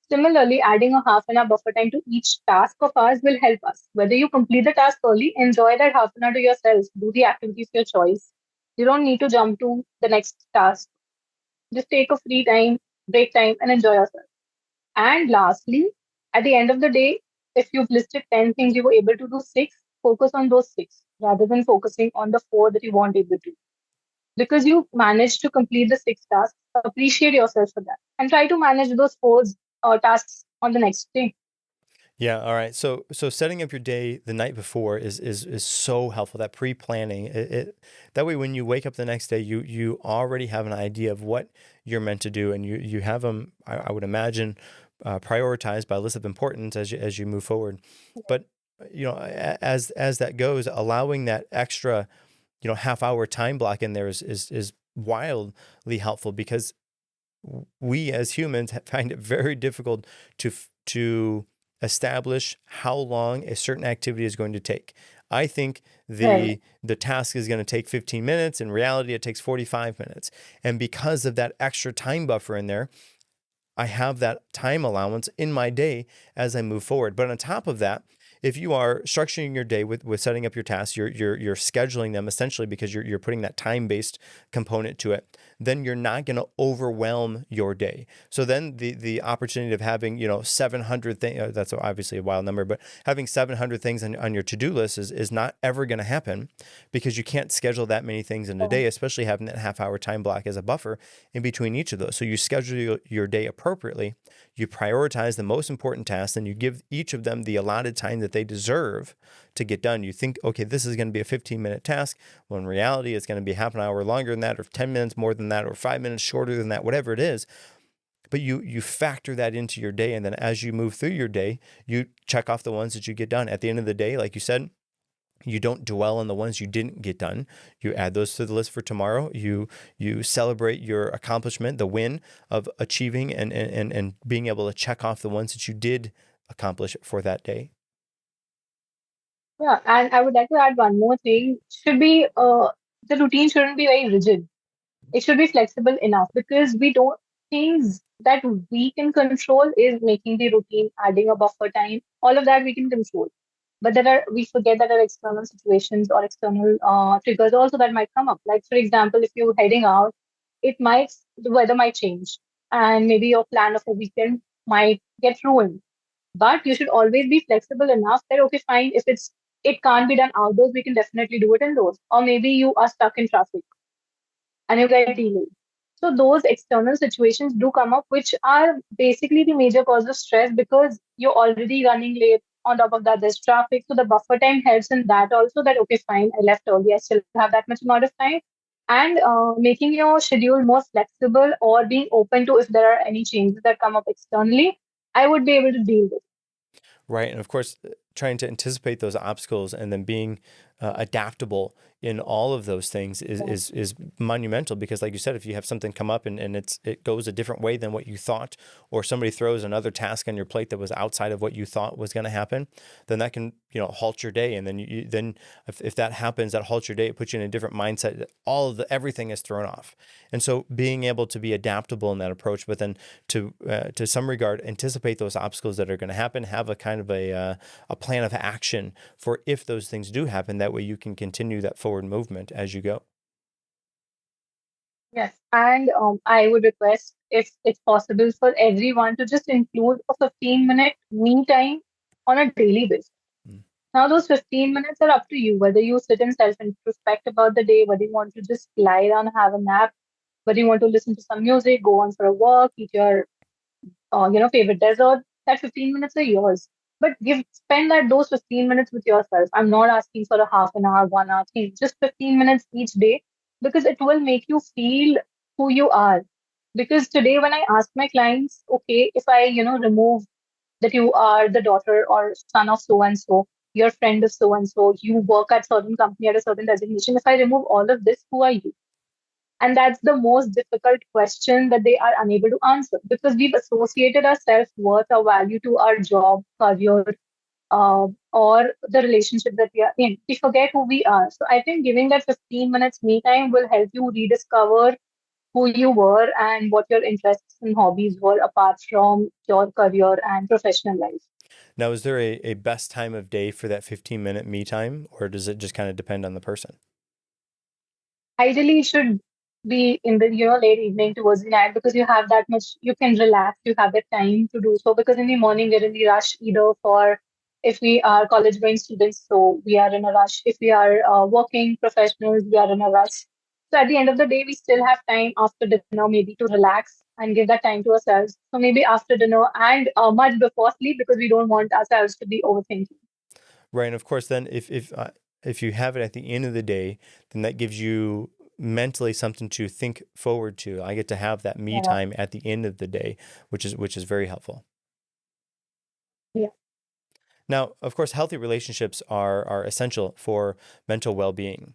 [SPEAKER 3] Similarly, adding a half an hour buffer time to each task of ours will help us. Whether you complete the task early, enjoy that half an hour to yourself, do the activity of your choice. You don't need to jump to the next task. Just take a free time, break time, and enjoy yourself. And lastly, at the end of the day, if you've listed 10 things, you were able to do six, focus on those six rather than focusing on the four that you weren't able to. Because you managed to complete the six tasks, appreciate yourself for that and try to manage those four tasks on the next day.
[SPEAKER 2] Yeah. All right. So setting up your day the night before is so helpful. That pre-planning, that way when you wake up the next day, you already have an idea of what you're meant to do, and you have them. I would imagine prioritized by list of importance as you move forward. But as that goes, allowing that extra half hour time block in there is wildly helpful, because we as humans find it very difficult to establish how long a certain activity is going to take. I think
[SPEAKER 3] Right.
[SPEAKER 2] the task is going to take 15 minutes. In reality, it takes 45 minutes. And because of that extra time buffer in there, I have that time allowance in my day as I move forward. But on top of that, if you are structuring your day with setting up your tasks, you're scheduling them essentially, because you're putting that time-based component to it. then you're not going to overwhelm your day. So then the opportunity of having, 700 things, that's obviously a wild number, but having 700 things on your to-do list is not ever going to happen, because you can't schedule that many things in a day, especially having that half-hour time block as a buffer in between each of those. So you schedule your day appropriately, you prioritize the most important tasks, and you give each of them the allotted time that they deserve to get done. You think, okay, this is going to be a 15-minute task. Well, in reality, it's going to be half an hour longer than that, or 10 minutes more than that, or 5 minutes shorter than that, whatever it is. But you factor that into your day. And then as you move through your day, you check off the ones that you get done. At the end of the day, like you said, you don't dwell on the ones you didn't get done. You add those to the list for tomorrow. You celebrate your accomplishment, the win of achieving and being able to check off the ones that you did accomplish for that day.
[SPEAKER 3] Yeah, and I would like to add one more thing. Should be the routine shouldn't be very rigid. It should be flexible enough, because we don't things that we can control is making the routine, adding a buffer time. All of that we can control. But we forget that there are external situations or external triggers also that might come up. Like for example, if you're heading out, the weather might change, and maybe your plan of a weekend might get ruined. But you should always be flexible enough that, okay, fine, if it can't be done outdoors, we can definitely do it indoors. Or maybe you are stuck in traffic and you get delayed. So those external situations do come up, which are basically the major cause of stress, because you're already running late. On top of that, there's traffic. So the buffer time helps in that also, that, okay, fine, I left early, I still have that much amount of time. And making your schedule more flexible, or being open to if there are any changes that come up externally, I would be able to deal with.
[SPEAKER 2] Right. And of course, trying to anticipate those obstacles and then being adaptable in all of those things is monumental, because like you said, if you have something come up and it goes a different way than what you thought, or somebody throws another task on your plate that was outside of what you thought was going to happen, then that can, halt your day. And then then if that happens, that halts your day, it puts you in a different mindset. Everything is thrown off. And so being able to be adaptable in that approach, but then to some regard, anticipate those obstacles that are going to happen, have a kind of a plan of action for if those things do happen. That way you can continue that forward movement as you go.
[SPEAKER 3] Yes, and I would request, if it's possible, for everyone to just include a 15-minute me time on a daily basis.
[SPEAKER 2] Mm.
[SPEAKER 3] Now, those 15 minutes are up to you, whether you sit and self-introspect about the day, whether you want to just lie down, have a nap, whether you want to listen to some music, go on for a walk, eat your favorite dessert. That 15 minutes are yours. But spend those 15 minutes with yourself. I'm not asking for a half an hour, 1 hour thing, just 15 minutes each day, because it will make you feel who you are. Because today, when I ask my clients, okay, if I, remove that you are the daughter or son of so and so, your friend of so and so, you work at certain company at a certain designation. If I remove all of this, who are you? And that's the most difficult question that they are unable to answer, because we've associated our self worth, our value to our job, career, or the relationship that we are in. We forget who we are. So I think giving that 15 minutes me time will help you rediscover who you were and what your interests and hobbies were apart from your career and professional life.
[SPEAKER 2] Now, is there a best time of day for that 15-minute me time, or does it just kind of depend on the person?
[SPEAKER 3] Ideally, it should be in the late evening towards the night, because you have that much, you can relax, you have the time to do so. Because in the morning we're in the rush, either for, if we are college going students, so we are in a rush. If we are working professionals, we are in a rush. So at the end of the day, we still have time after dinner maybe to relax and give that time to ourselves. So maybe after dinner and much before sleep, because we don't want ourselves to be overthinking.
[SPEAKER 2] Right. And of course, then if you have it at the end of the day, then that gives you mentally something to think forward to. I get to have that me
[SPEAKER 3] Yeah.
[SPEAKER 2] time at the end of the day, which is very helpful.
[SPEAKER 3] Yeah.
[SPEAKER 2] Now, of course, healthy relationships are essential for mental well-being.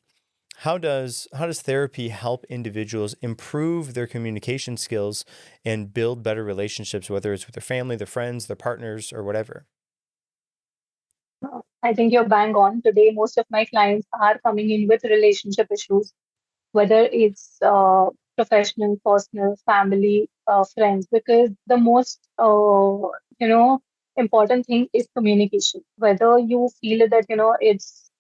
[SPEAKER 2] How does therapy help individuals improve their communication skills and build better relationships, whether it's with their family, their friends, their partners, or whatever?
[SPEAKER 3] I think you're bang on. Today, most of my clients are coming in with relationship issues, whether it's professional, personal, family, friends, because the most, important thing is communication. Whether you feel that, it's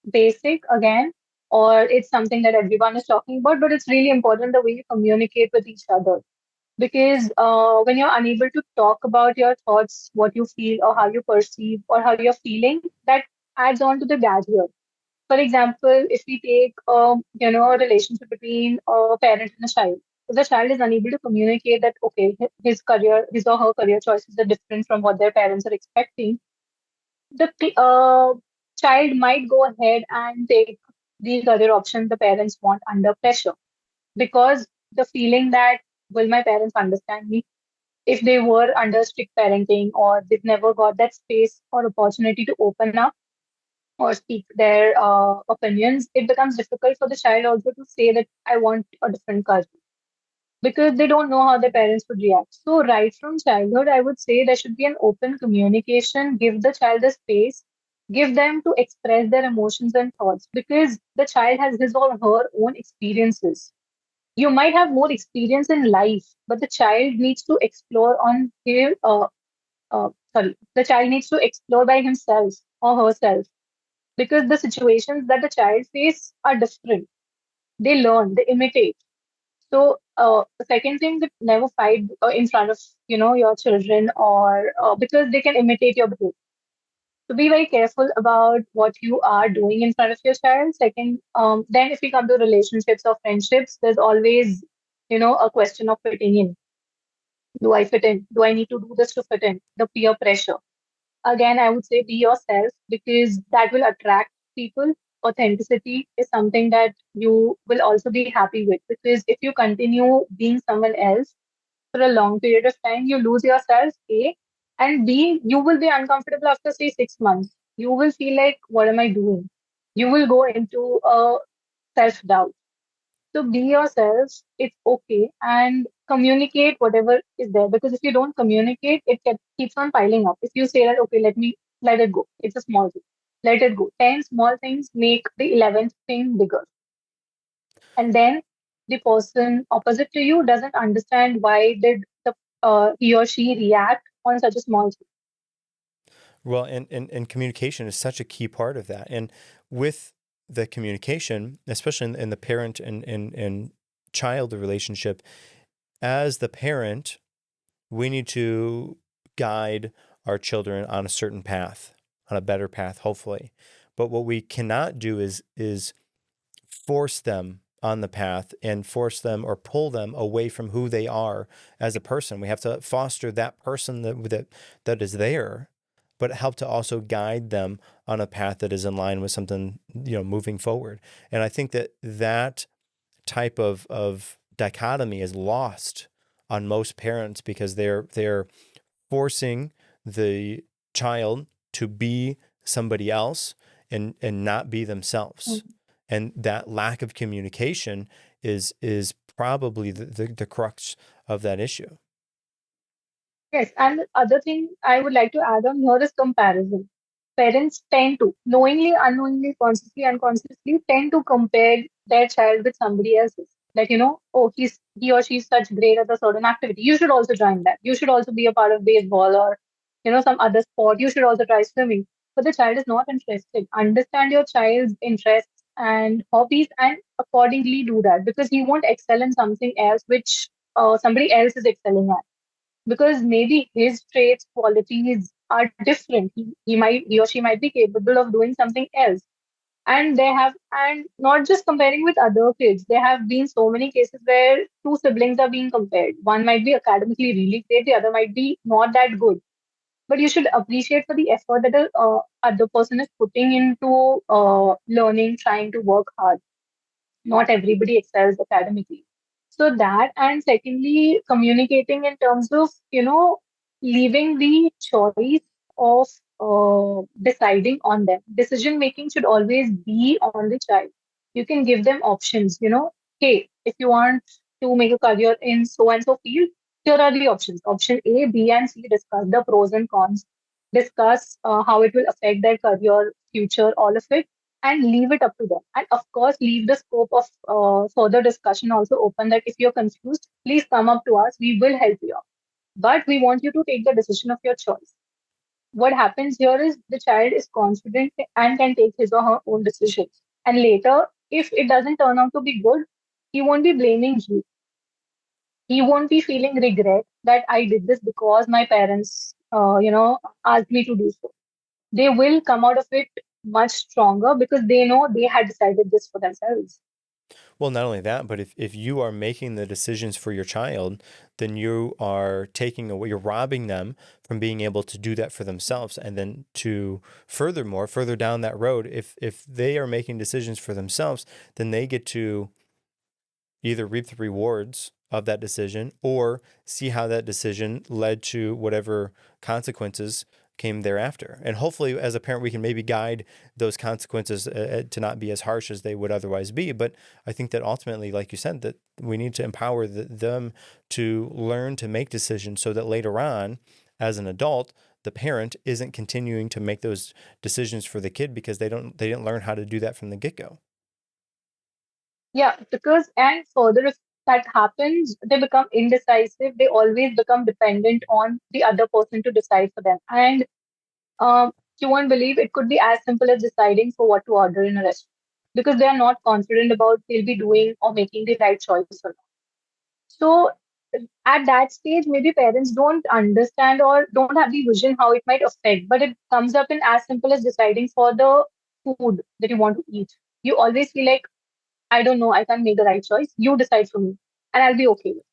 [SPEAKER 3] basic again, or it's something that everyone is talking about, but it's really important the way you communicate with each other. Because when you're unable to talk about your thoughts, what you feel, or how you perceive, or how you're feeling, that adds on to the barrier. For example, if we take a relationship between a parent and a child, if the child is unable to communicate that okay, his or her career choices are different from what their parents are expecting, the child might go ahead and take these other options the parents want under pressure, because the feeling that will my parents understand me, if they were under strict parenting or they've never got that space or opportunity to open up or speak their opinions, it becomes difficult for the child also to say that I want a different career, because they don't know how their parents would react. So, right from childhood, I would say there should be an open communication, give the child the space, give them to express their emotions and thoughts, because the child has his or her own experiences. You might have more experience in life, but the child needs to explore on his, the child needs to explore by himself or herself, because the situations that the child face are different. They learn, they imitate. So the second thing, that never fight in front of your children, or because they can imitate your behavior. So be very careful about what you are doing in front of your child. Second, then if we come to relationships or friendships, there's always a question of fitting in. Do I fit in? Do I need to do this to fit in? The peer pressure. Again, I would say be yourself, because that will attract people. Authenticity is something that you will also be happy with, because if you continue being someone else for a long period of time, you lose yourself, A, and B, you will be uncomfortable after, say, 6 months. You will feel like, what am I doing? You will go into a self doubt. So be yourself, it's okay, and communicate whatever is there. Because if you don't communicate, keeps on piling up. If you say that, okay, let it go. It's a small thing. Let it go. 10 small things make the 11th thing bigger. And then the person opposite to you doesn't understand why did he or she react on such a small thing.
[SPEAKER 2] Well, and communication is such a key part of that. And with the communication, especially in the parent and child relationship, as the parent, we need to guide our children on a certain path, on a better path, hopefully. But what we cannot do is force them on the path and force them or pull them away from who they are as a person. We have to foster that person that is there, but help to also guide them on a path that is in line with something, moving forward. And I think that type of dichotomy is lost on most parents, because they're forcing the child to be somebody else and not be themselves.
[SPEAKER 3] Mhm.
[SPEAKER 2] And that lack of communication is probably the crux of that issue.
[SPEAKER 3] Yes, and the other thing I would like to add on here is comparison. Parents tend to, knowingly, unknowingly, consciously, unconsciously, tend to compare their child with somebody else's. Like, oh, he or she's such great at a certain activity. You should also join that. You should also be a part of baseball, or, some other sport. You should also try swimming. But the child is not interested. Understand your child's interests and hobbies, and accordingly do that, because he won't excel in something else which somebody else is excelling at, because maybe his traits, qualities are different. He or she might be capable of doing something else. And not just comparing with other kids, there have been so many cases where two siblings are being compared. One might be academically really great, the other might be not that good. But you should appreciate for the effort that the other person is putting into learning, trying to work hard. Not everybody excels academically. So that, and secondly, communicating in terms of, leaving the choice of deciding on them. Decision making should always be on the child. You can give them options, hey, if you want to make a career in so and so field, here are the options. Option A, B, and C, discuss the pros and cons, discuss how it will affect their career, future, all of it, and leave it up to them. And of course, leave the scope of further discussion also open, that if you're confused, please come up to us. We will help you out. But we want you to take the decision of your choice. What happens here is the child is confident and can take his or her own decisions. And later, if it doesn't turn out to be good, he won't be blaming you. He won't be feeling regret that I did this because my parents, asked me to do so. They will come out of it much stronger because they know they had decided this for themselves.
[SPEAKER 2] Well, not only that, but if you are making the decisions for your child, then you are taking away, you're robbing them from being able to do that for themselves. And then to furthermore, further down that road, if they are making decisions for themselves, then they get to either reap the rewards of that decision or see how that decision led to whatever consequences came thereafter. And hopefully, as a parent, we can maybe guide those consequences to not be as harsh as they would otherwise be. But I think that ultimately, like you said, that we need to empower them to learn to make decisions so that later on, as an adult, the parent isn't continuing to make those decisions for the kid because they didn't learn how to do that from the get-go.
[SPEAKER 3] Yeah, because and further, if that happens, they become indecisive. They always become dependent on the other person to decide for them. And um, you won't believe it could be as simple as deciding for what to order in a restaurant because they are not confident about they'll be doing or making the right choice or not. So at that stage, maybe parents don't understand or don't have the vision how it might affect, but it comes up in as simple as deciding for the food that you want to eat. You always feel like, I don't know, I can't make the right choice. You decide for me, and I'll be okay with it.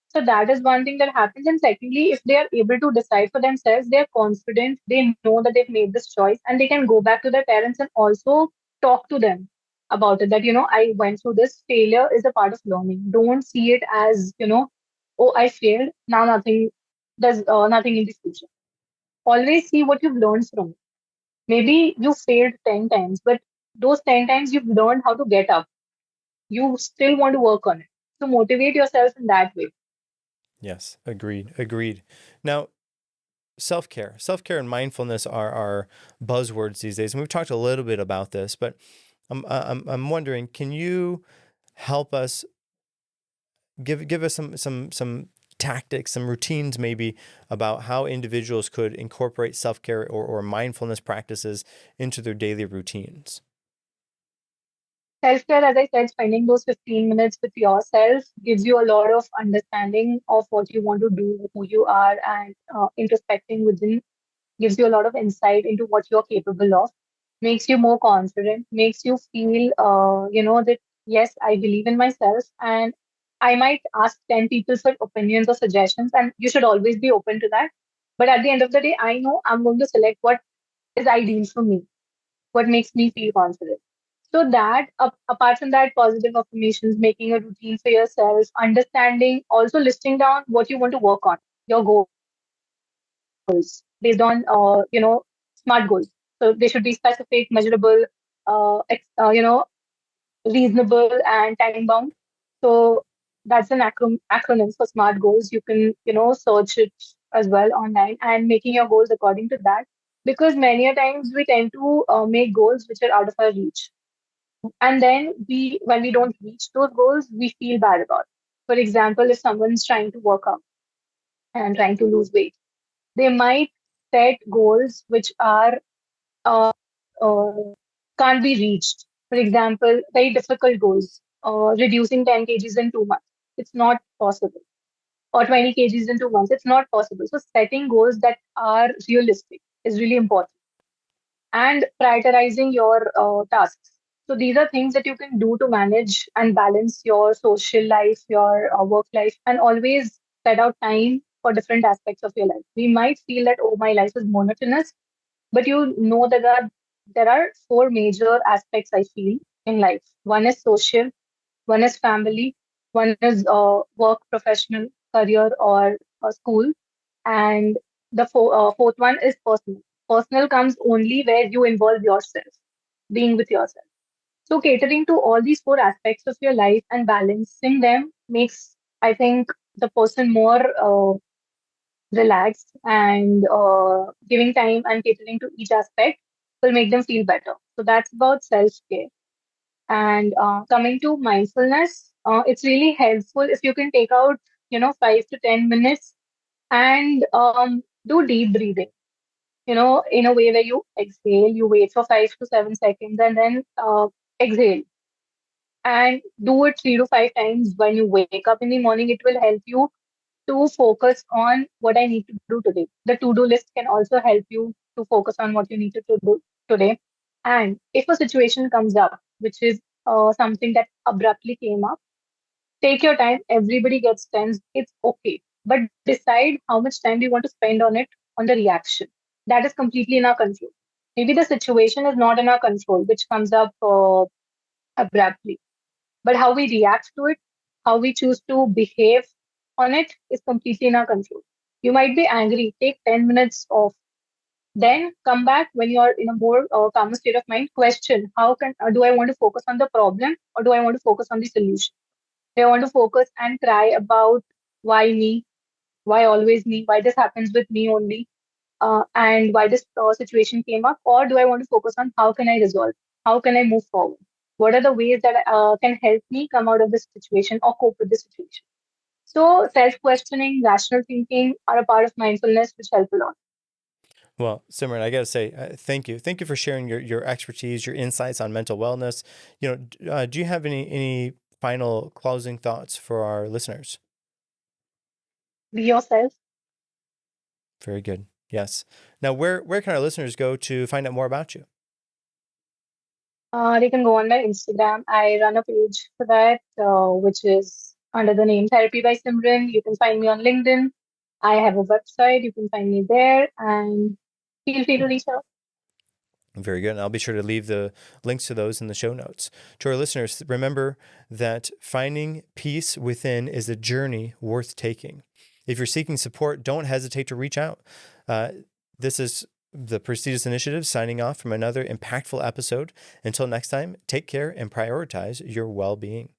[SPEAKER 3] So that is one thing that happens. And secondly, if they are able to decide for themselves, they're confident, they know that they've made this choice, and they can go back to their parents and also talk to them about it. That, I went through this. Failure is a part of learning. Don't see it as, oh, I failed. Now there's nothing in the future. Always see what you've learned from it. Maybe you failed 10 times, but those 10 times you've learned how to get up. You still want to work on it. So motivate yourself in that way.
[SPEAKER 2] Yes, agreed, agreed. Now, self care and mindfulness are buzzwords these days, and we've talked a little bit about this. But I'm wondering, can you help us give us some tactics, some routines maybe about how individuals could incorporate self-care or mindfulness practices into their daily routines?
[SPEAKER 3] Self care, as I said, spending those 15 minutes with yourself gives you a lot of understanding of what you want to do, who you are, and introspecting within gives you a lot of insight into what you're capable of, makes you more confident, makes you feel, that yes, I believe in myself. And I might ask 10 people for opinions or suggestions, and you should always be open to that. But at the end of the day, I know I'm going to select what is ideal for me, what makes me feel confident. So that, apart from that, positive affirmations, making a routine for yourself, understanding, also listing down what you want to work on, your goals based on, SMART goals. So they should be specific, measurable, reasonable, and time bound. So that's an acronym for SMART goals. You can, search it as well online and making your goals according to that. Because many a times we tend to make goals which are out of our reach, and then when we don't reach those goals, we feel bad about it. For example, if someone's trying to work out and trying to lose weight, they might set goals which are uh, uh, can't be reached. For example, very difficult goals, reducing 10 kgs in 2 months. It's not possible. Or 20 kgs in 2 months. It's not possible. So setting goals that are realistic is really important, and prioritizing your tasks. So these are things that you can do to manage and balance your social life, your work life, and always set out time for different aspects of your life. We might feel that, oh, my life is monotonous, but you know that there are four major aspects I feel in life. One is social, one is family, one is work, professional, career, or school, and the fourth one is personal. Personal comes only where you involve yourself, being with yourself. So catering to all these four aspects of your life and balancing them makes, I think, the person more relaxed, and giving time and catering to each aspect will make them feel better. So that's about self care. And coming to mindfulness, it's really helpful if you can take out, 5 to 10 minutes and do deep breathing. In a way where you exhale, you wait for 5 to 7 seconds, and then exhale. and do it 3 to 5 times when you wake up in the morning. It will help you to focus on what I need to do today. The to-do list can also help you to focus on what you need to do today. And if a situation comes up, which is something that abruptly came up, take your time. Everybody gets tense. It's okay. But decide how much time do you want to spend on it, on the reaction. That is completely in our control. Maybe the situation is not in our control, which comes up abruptly. But how we react to it, how we choose to behave on it is completely in our control. You might be angry, take 10 minutes off, then come back when you're in a more calmer state of mind. Question: How can do I want to focus on the problem or do I want to focus on the solution? Do I want to focus and cry about why me, why always me, why this happens with me only, and why this situation came up, or do I want to focus on how can I resolve, how can I move forward? What are the ways that can help me come out of this situation or cope with the situation? So, self questioning, rational thinking are a part of mindfulness, which help a lot.
[SPEAKER 2] Well, Simran, I got to say, thank you. Thank you for sharing your expertise, your insights on mental wellness. Do you have any final closing thoughts for our listeners?
[SPEAKER 3] Be yourself.
[SPEAKER 2] Very good. Yes. Now, where can our listeners go to find out more about you?
[SPEAKER 3] They can go on my Instagram. I run a page for that, which is under the name Therapy by Simran. You can find me on LinkedIn. I have a website. You can find me there, and feel free to reach out.
[SPEAKER 2] Very good. And I'll be sure to leave the links to those in the show notes. To our listeners, remember that finding peace within is a journey worth taking. If you're seeking support, don't hesitate to reach out. This is the Prestigious Initiative signing off from another impactful episode. Until next time, take care and prioritize your well being.